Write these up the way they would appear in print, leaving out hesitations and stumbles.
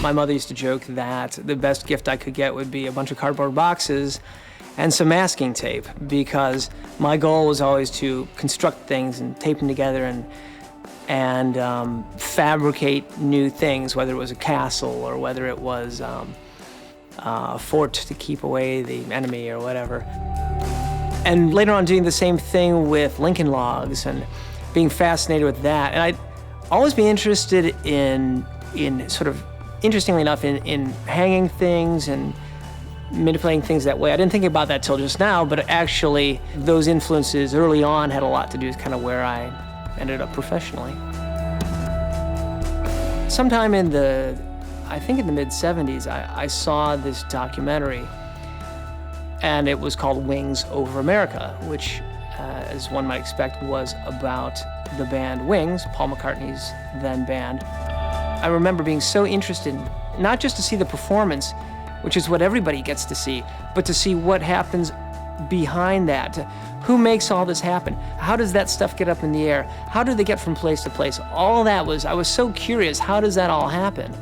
My mother used to joke that the best gift I could get would be a bunch of cardboard boxes and some masking tape, because my goal was always to construct things and tape them together and fabricate new things, whether it was a castle or whether it was a fort to keep away the enemy or whatever. And later on doing the same thing with Lincoln logs and being fascinated with that. And I'd always be interested in sort of, interestingly enough, in hanging things and manipulating things that way. I didn't think about that till just now, but actually those influences early on had a lot to do with kind of where I ended up professionally. Sometime in I think in the mid-'70s, I saw this documentary, and it was called Wings Over America, which, as one might expect, was about the band Wings, Paul McCartney's then band. I remember being so interested, not just to see the performance, which is what everybody gets to see, but to see what happens behind that. Who makes all this happen? How does that stuff get up in the air? How do they get from place to place? All that I was so curious, how does that all happen?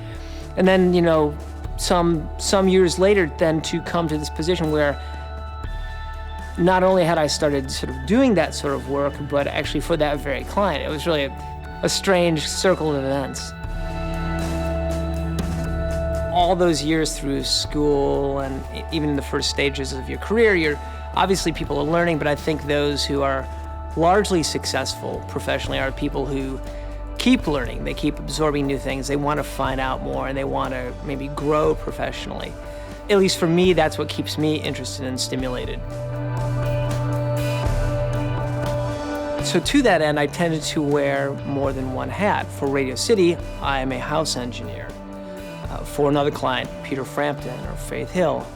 And then, you know, some years later, then to come to this position where not only had I started sort of doing that sort of work, but actually for that very client. It was really a strange circle of events. All those years through school and even in the first stages of your career, obviously people are learning, but I think those who are largely successful professionally are people who keep learning. They keep absorbing new things. They want to find out more, and they want to maybe grow professionally. At least for me, that's what keeps me interested and stimulated. So to that end, I tended to wear more than one hat. For Radio City, I am a house engineer. For another client, Peter Frampton or Faith Hill,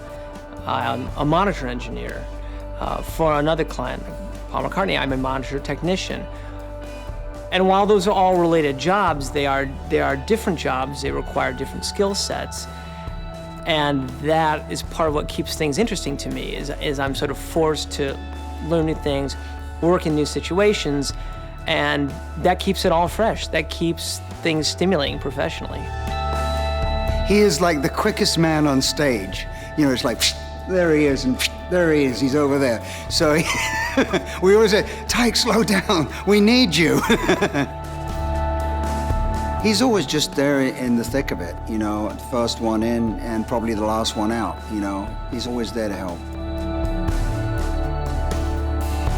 I'm a monitor engineer. For another client, Paul McCartney, I'm a monitor technician. And while those are all related jobs, they are different jobs. They require different skill sets. And that is part of what keeps things interesting to me, is I'm sort of forced to learn new things, work in new situations, and that keeps it all fresh. That keeps things stimulating professionally. He is like the quickest man on stage. You know, it's like, there he is, and there he is, he's over there. So we always say, Tike, slow down, we need you. He's always just there in the thick of it, you know, first one in and probably the last one out, you know. He's always there to help.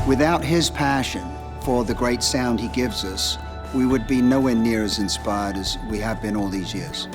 Without his passion for the great sound he gives us, we would be nowhere near as inspired as we have been all these years.